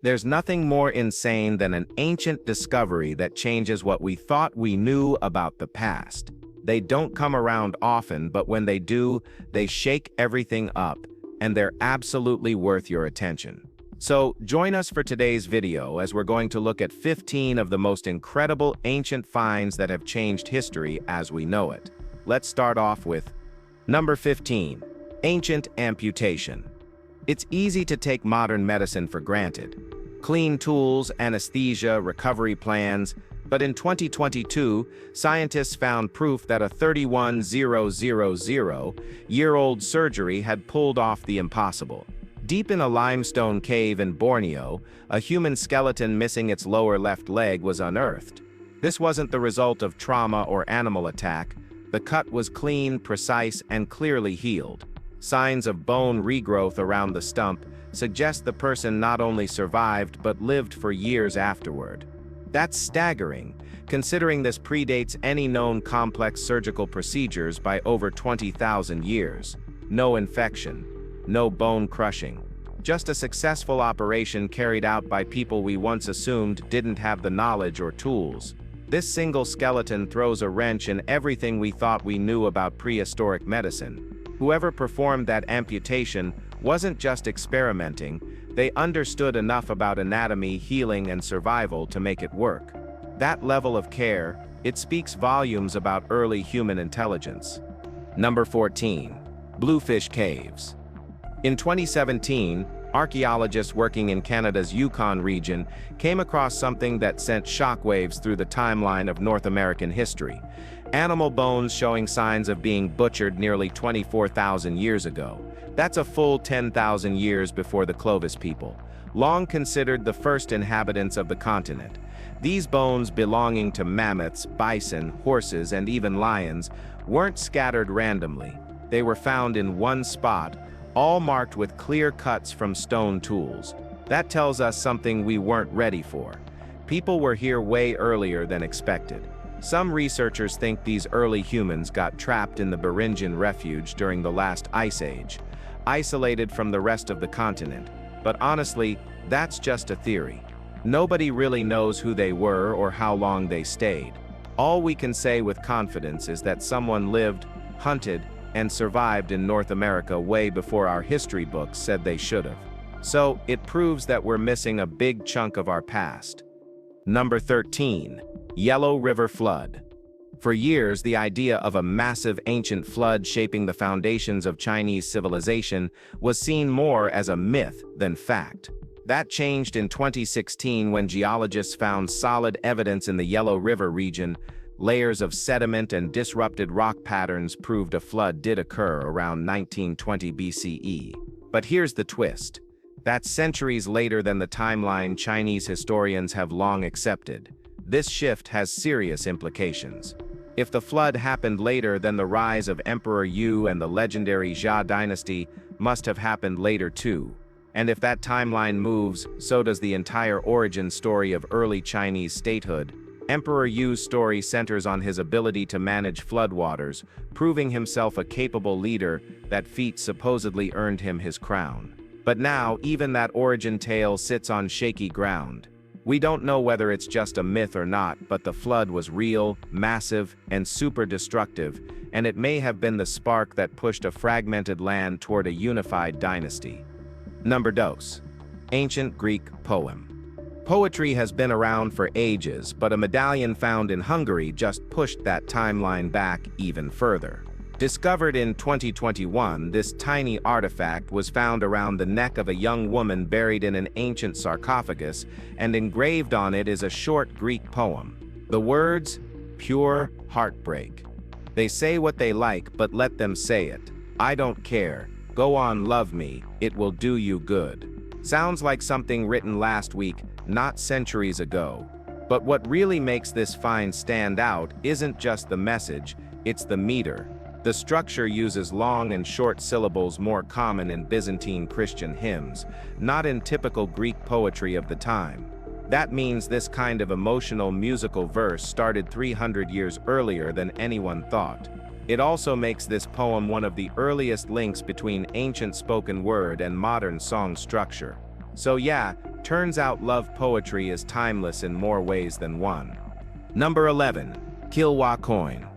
There's nothing more insane than an ancient discovery that changes what we thought we knew about the past. They don't come around often, but when they do, they shake everything up, and they're absolutely worth your attention. So, join us for today's video as we're going to look at 15 of the most incredible ancient finds that have changed history as we know it. Let's start off with number 15, ancient amputation. It's easy to take modern medicine for granted. Clean tools, anesthesia, recovery plans, but in 2022, scientists found proof that a 31,000-year-old surgery had pulled off the impossible. Deep in a limestone cave in Borneo, a human skeleton missing its lower left leg was unearthed. This wasn't the result of trauma or animal attack. The cut was clean, precise, and clearly healed. Signs of bone regrowth around the stump suggest the person not only survived but lived for years afterward. That's staggering, considering this predates any known complex surgical procedures by over 20,000 years. No infection, no bone crushing, just a successful operation carried out by people we once assumed didn't have the knowledge or tools. This single skeleton throws a wrench in everything we thought we knew about prehistoric medicine. Whoever performed that amputation wasn't just experimenting, they understood enough about anatomy, healing, and survival to make it work. That level of care, it speaks volumes about early human intelligence. Number 14. Bluefish Caves. In 2017, archaeologists working in Canada's Yukon region came across something that sent shockwaves through the timeline of North American history. Animal bones showing signs of being butchered nearly 24,000 years ago. That's a full 10,000 years before the Clovis people, long considered the first inhabitants of the continent. These bones, belonging to mammoths, bison, horses, and even lions, weren't scattered randomly. They were found in one spot, all marked with clear cuts from stone tools. That tells us something we weren't ready for. People were here way earlier than expected. Some researchers think these early humans got trapped in the Beringian refuge during the last ice age, isolated from the rest of the continent. But honestly, that's just a theory. Nobody really knows who they were or how long they stayed. All we can say with confidence is that someone lived, hunted, and survived in North America way before our history books said they should have. So, it proves that we're missing a big chunk of our past. Number 13. Yellow River Flood. For years, the idea of a massive ancient flood shaping the foundations of Chinese civilization was seen more as a myth than fact. That changed in 2016 when geologists found solid evidence in the Yellow River region. Layers of sediment and disrupted rock patterns proved a flood did occur around 1920 BCE. But here's the twist. That's centuries later than the timeline Chinese historians have long accepted. This shift has serious implications. If the flood happened later, then the rise of Emperor Yu and the legendary Jia dynasty must have happened later too. And if that timeline moves, so does the entire origin story of early Chinese statehood. Emperor Yu's story centers on his ability to manage floodwaters, proving himself a capable leader. That feat supposedly earned him his crown. But now, even that origin tale sits on shaky ground. We don't know whether it's just a myth or not, but the flood was real, massive, and super destructive, and it may have been the spark that pushed a fragmented land toward a unified dynasty. Number 2. Ancient Greek Poem. Poetry has been around for ages, but a medallion found in Hungary just pushed that timeline back even further. Discovered in 2021, this tiny artifact was found around the neck of a young woman buried in an ancient sarcophagus, and engraved on it is a short Greek poem. The words, pure heartbreak. They say what they like, but let them say it. I don't care. Go on, love me. It will do you good. Sounds like something written last week, not centuries ago. But what really makes this find stand out isn't just the message, it's the meter. The structure uses long and short syllables more common in Byzantine Christian hymns, not in typical Greek poetry of the time. That means this kind of emotional musical verse started 300 years earlier than anyone thought. It also makes this poem one of the earliest links between ancient spoken word and modern song structure. So yeah, turns out love poetry is timeless in more ways than one. Number 11. Kilwa coin.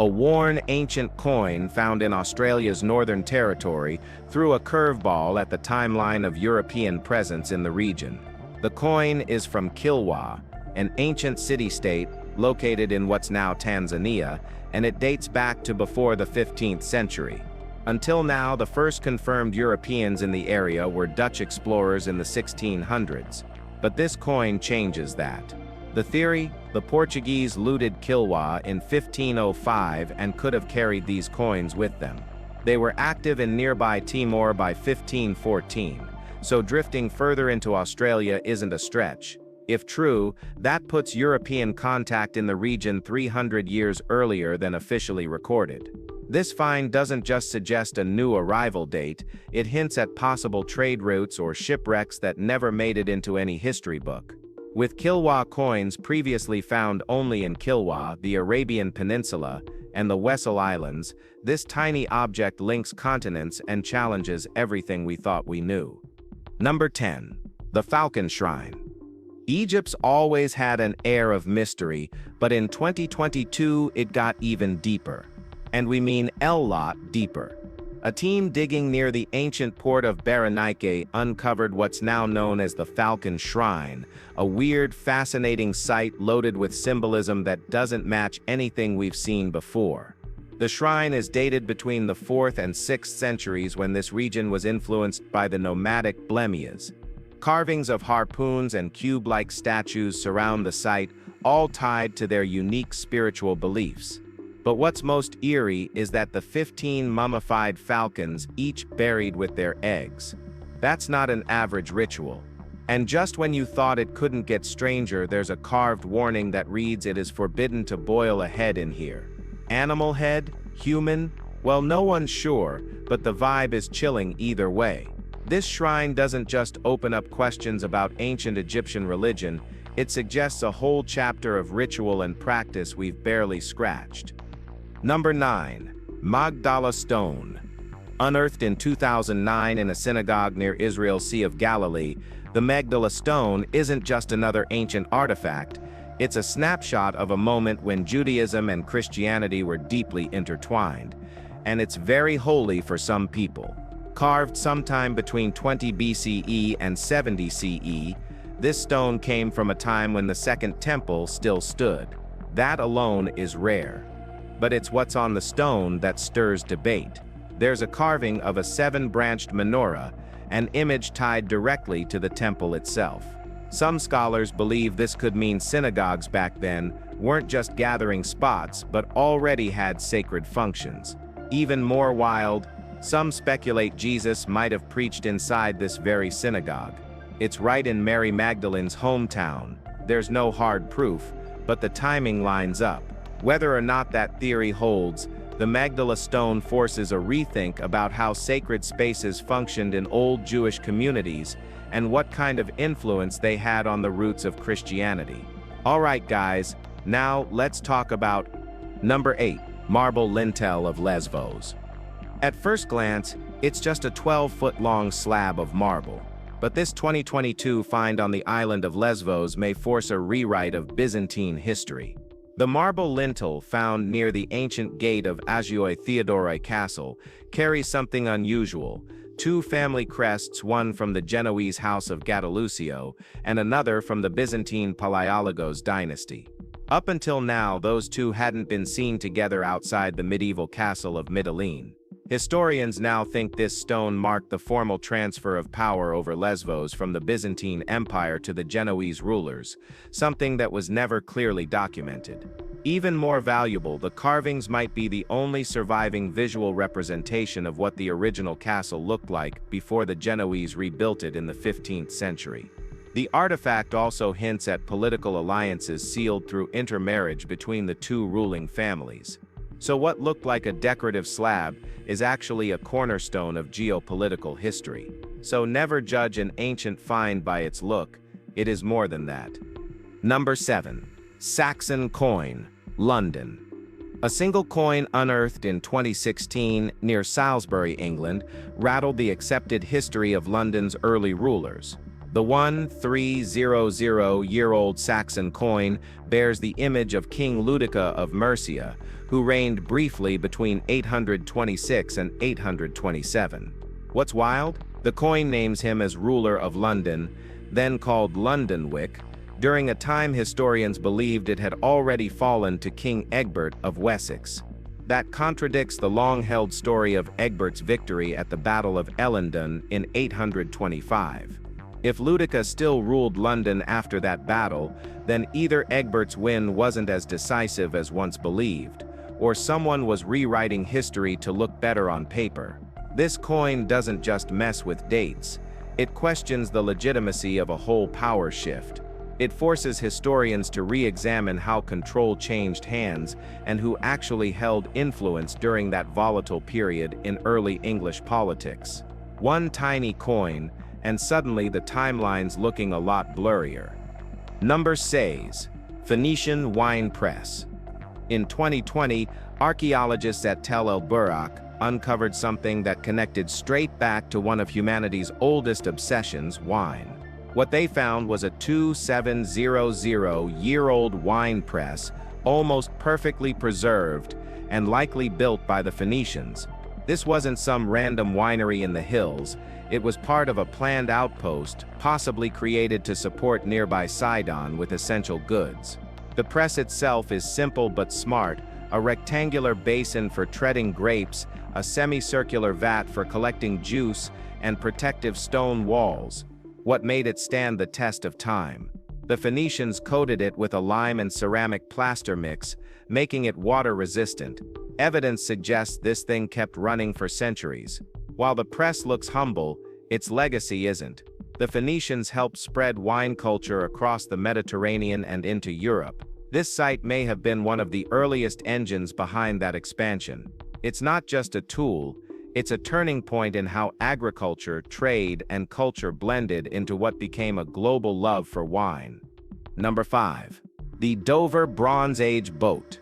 A worn, ancient coin found in Australia's Northern Territory threw a curveball at the timeline of European presence in the region. The coin is from Kilwa, an ancient city-state located in what's now Tanzania, and it dates back to before the 15th century. Until now, the first confirmed Europeans in the area were Dutch explorers in the 1600s. But this coin changes that. The theory: the Portuguese looted Kilwa in 1505 and could have carried these coins with them. They were active in nearby Timor by 1514, so drifting further into Australia isn't a stretch. If true, that puts European contact in the region 300 years earlier than officially recorded. This find doesn't just suggest a new arrival date, it hints at possible trade routes or shipwrecks that never made it into any history book. With Kilwa coins previously found only in Kilwa, the Arabian Peninsula, and the Wessel Islands, this tiny object links continents and challenges everything we thought we knew. Number 10. The Falcon Shrine. Egypt's always had an air of mystery, but in 2022 it got even deeper. And we mean a-lot deeper. A team digging near the ancient port of Berenike uncovered what's now known as the Falcon Shrine, a weird, fascinating site loaded with symbolism that doesn't match anything we've seen before. The shrine is dated between the 4th and 6th centuries, when this region was influenced by the nomadic Blemias. Carvings of harpoons and cube-like statues surround the site, all tied to their unique spiritual beliefs. But what's most eerie is that the 15 mummified falcons, each buried with their eggs. That's not an average ritual. And just when you thought it couldn't get stranger, there's a carved warning that reads, "It is forbidden to boil a head in here." Animal head? Human? Well, no one's sure, but the vibe is chilling either way. This shrine doesn't just open up questions about ancient Egyptian religion, it suggests a whole chapter of ritual and practice we've barely scratched. Number 9. Magdala Stone. Unearthed in 2009 in a synagogue near Israel's Sea of Galilee, the Magdala Stone isn't just another ancient artifact, it's a snapshot of a moment when Judaism and Christianity were deeply intertwined. And it's very holy for some people. Carved sometime between 20 BCE and 70 CE, this stone came from a time when the Second Temple still stood. That alone is rare. But it's what's on the stone that stirs debate. There's a carving of a 7-branched menorah, an image tied directly to the temple itself. Some scholars believe this could mean synagogues back then weren't just gathering spots but already had sacred functions. Even more wild, some speculate Jesus might have preached inside this very synagogue. It's right in Mary Magdalene's hometown. There's no hard proof, but the timing lines up. Whether or not that theory holds, the Magdala Stone forces a rethink about how sacred spaces functioned in old Jewish communities and what kind of influence they had on the roots of Christianity. Alright guys, now let's talk about number 8, marble lintel of Lesvos. At first glance, it's just a 12-foot-long slab of marble. But this 2022 find on the island of Lesvos may force a rewrite of Byzantine history. The marble lintel found near the ancient gate of Agioi Theodoroi Castle carries something unusual: 2 family crests, one from the Genoese house of Gattilusio and another from the Byzantine Palaiologos dynasty. Up until now, those two hadn't been seen together outside the medieval castle of Mytilene. Historians now think this stone marked the formal transfer of power over Lesvos from the Byzantine Empire to the Genoese rulers, something that was never clearly documented. Even more valuable, the carvings might be the only surviving visual representation of what the original castle looked like before the Genoese rebuilt it in the 15th century. The artifact also hints at political alliances sealed through intermarriage between the two ruling families. So what looked like a decorative slab is actually a cornerstone of geopolitical history. So never judge an ancient find by its look, it is more than that. Number 7. Saxon coin, London. A single coin unearthed in 2016 near Salisbury, England, rattled the accepted history of London's early rulers. The 1300-year-old Saxon coin bears the image of King Ludica of Mercia, who reigned briefly between 826 and 827. What's wild? The coin names him as ruler of London, then called Londonwick, during a time historians believed it had already fallen to King Egbert of Wessex. That contradicts the long-held story of Egbert's victory at the Battle of Ellendun in 825. If Ludica still ruled London after that battle, then either Egbert's win wasn't as decisive as once believed, or someone was rewriting history to look better on paper. This coin doesn't just mess with dates, it questions the legitimacy of a whole power shift. It forces historians to re-examine how control changed hands and who actually held influence during that volatile period in early English politics. One tiny coin, and suddenly the timeline's looking a lot blurrier. Number 6. Phoenician wine press. In 2020, archaeologists at Tel el-Burak uncovered something that connected straight back to one of humanity's oldest obsessions, wine. What they found was a 2700-year-old wine press, almost perfectly preserved, and likely built by the Phoenicians. This wasn't some random winery in the hills, it was part of a planned outpost, possibly created to support nearby Sidon with essential goods. The press itself is simple but smart, a rectangular basin for treading grapes, a semicircular vat for collecting juice, and protective stone walls. What made it stand the test of time? The Phoenicians coated it with a lime and ceramic plaster mix, making it water-resistant. Evidence suggests this thing kept running for centuries. While the press looks humble, its legacy isn't. The Phoenicians helped spread wine culture across the Mediterranean and into Europe. This site may have been one of the earliest engines behind that expansion. It's not just a tool, it's a turning point in how agriculture, trade, and culture blended into what became a global love for wine. Number 5. The Dover Bronze Age boat.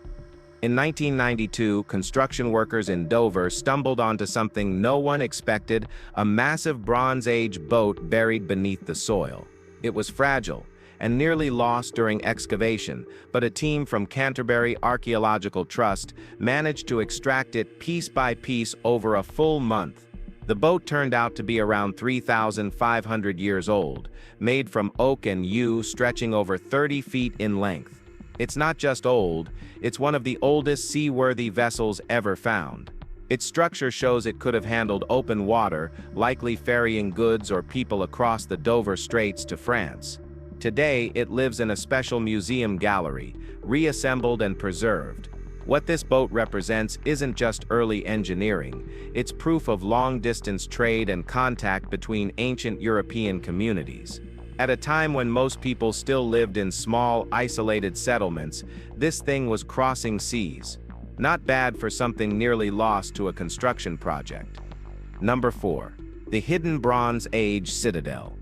In 1992, construction workers in Dover stumbled onto something no one expected, a massive Bronze Age boat buried beneath the soil. It was fragile and nearly lost during excavation, but a team from Canterbury Archaeological Trust managed to extract it piece by piece over a full month. The boat turned out to be around 3,500 years old, made from oak and yew stretching over 30 feet in length. It's not just old, it's one of the oldest seaworthy vessels ever found. Its structure shows it could have handled open water, likely ferrying goods or people across the Dover Straits to France. Today, it lives in a special museum gallery, reassembled and preserved. What this boat represents isn't just early engineering, it's proof of long-distance trade and contact between ancient European communities. At a time when most people still lived in small, isolated settlements, this thing was crossing seas. Not bad for something nearly lost to a construction project. Number 4. The Hidden Bronze Age Citadel.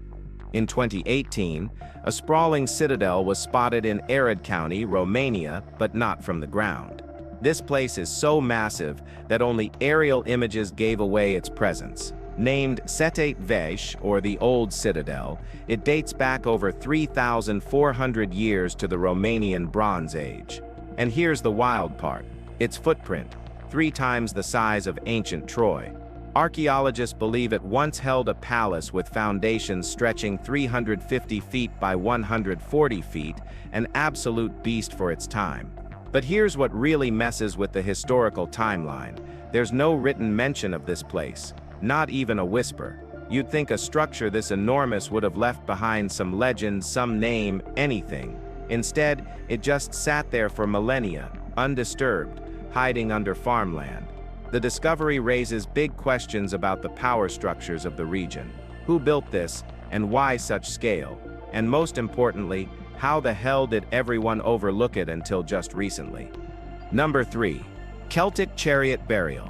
In 2018, a sprawling citadel was spotted in Arad County, Romania, but not from the ground. This place is so massive that only aerial images gave away its presence. Named Setet Veche, or the Old Citadel, it dates back over 3,400 years to the Romanian Bronze Age. And here's the wild part. Its footprint, 3 times the size of ancient Troy. Archaeologists believe it once held a palace with foundations stretching 350 feet by 140 feet, an absolute beast for its time. But here's what really messes with the historical timeline. There's no written mention of this place. Not even a whisper. You'd think a structure this enormous would have left behind some legend, some name, anything. Instead, it just sat there for millennia, undisturbed, hiding under farmland. The discovery raises big questions about the power structures of the region. Who built this, and why such scale? And most importantly, how the hell did everyone overlook it until just recently? Number 3. Celtic chariot burial.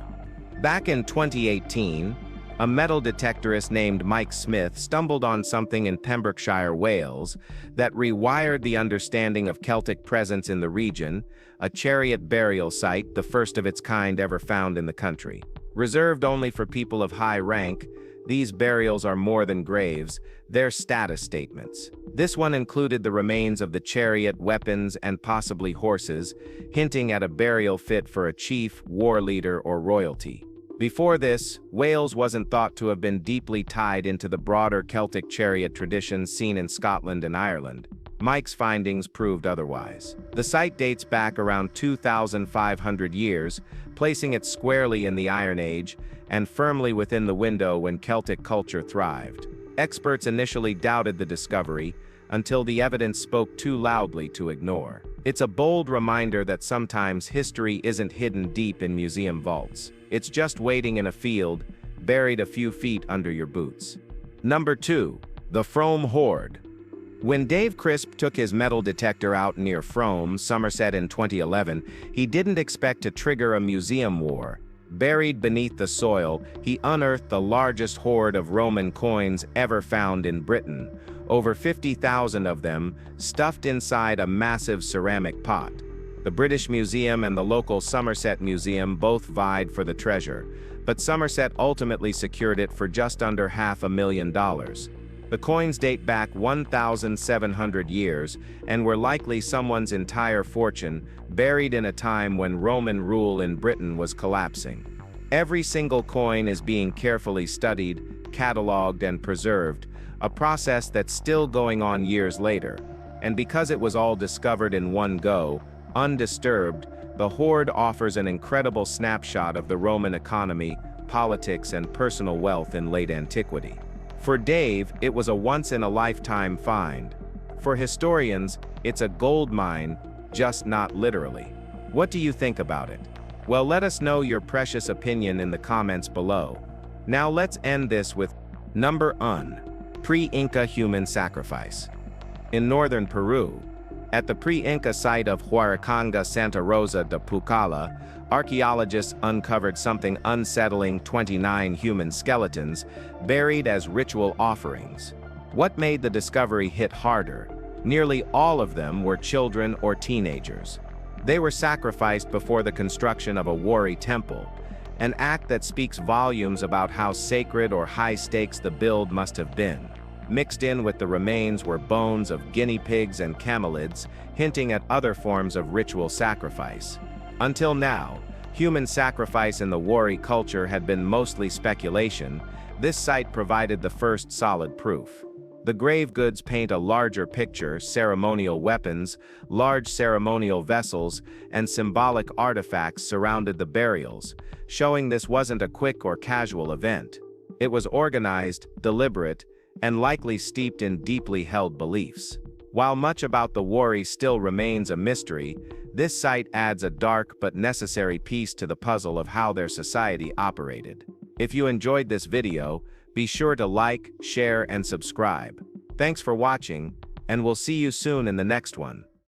Back in 2018, a metal detectorist named Mike Smith stumbled on something in Pembrokeshire, Wales, that rewired the understanding of Celtic presence in the region, a chariot burial site, the first of its kind ever found in the country. Reserved only for people of high rank, these burials are more than graves, they're status statements. This one included the remains of the chariot, weapons, and possibly horses, hinting at a burial fit for a chief, war leader, or royalty. Before this, Wales wasn't thought to have been deeply tied into the broader Celtic chariot traditions seen in Scotland and Ireland. Mike's findings proved otherwise. The site dates back around 2,500 years, placing it squarely in the Iron Age and firmly within the window when Celtic culture thrived. Experts initially doubted the discovery until the evidence spoke too loudly to ignore. It's a bold reminder that sometimes history isn't hidden deep in museum vaults. It's just waiting in a field, buried a few feet under your boots. Number 2. The Frome Hoard. When Dave Crisp took his metal detector out near Frome, Somerset in 2011, he didn't expect to trigger a museum war. Buried beneath the soil, he unearthed the largest hoard of Roman coins ever found in Britain, over 50,000 of them stuffed inside a massive ceramic pot. The British Museum and the local Somerset Museum both vied for the treasure, but Somerset ultimately secured it for just under $500,000. The coins date back 1,700 years and were likely someone's entire fortune, buried in a time when Roman rule in Britain was collapsing. Every single coin is being carefully studied, cataloged, and preserved, a process that's still going on years later. And because it was all discovered in one go, undisturbed, the hoard offers an incredible snapshot of the Roman economy, politics, and personal wealth in late antiquity. For Dave, it was a once-in-a-lifetime find. For historians, it's a gold mine, just not literally. What do you think about it? Well, let us know your precious opinion in the comments below. Now let's end this with number 1. Pre-Inca human sacrifice. In northern Peru, at the pre-Inca site of Huaracanga Santa Rosa de Pucallpa, archaeologists uncovered something unsettling: 29 human skeletons buried as ritual offerings. What made the discovery hit harder? Nearly all of them were children or teenagers. They were sacrificed before the construction of a Wari temple, an act that speaks volumes about how sacred or high stakes the build must have been. Mixed in with the remains were bones of guinea pigs and camelids, hinting at other forms of ritual sacrifice. Until now, human sacrifice in the Wari culture had been mostly speculation. This site provided the first solid proof. The grave goods paint a larger picture: ceremonial weapons, large ceremonial vessels, and symbolic artifacts surrounded the burials, showing this wasn't a quick or casual event. It was organized, deliberate, and likely steeped in deeply held beliefs. While much about the Wari still remains a mystery, this site adds a dark but necessary piece to the puzzle of how their society operated. If you enjoyed this video, be sure to like, share, and subscribe. Thanks for watching, and we'll see you soon in the next one.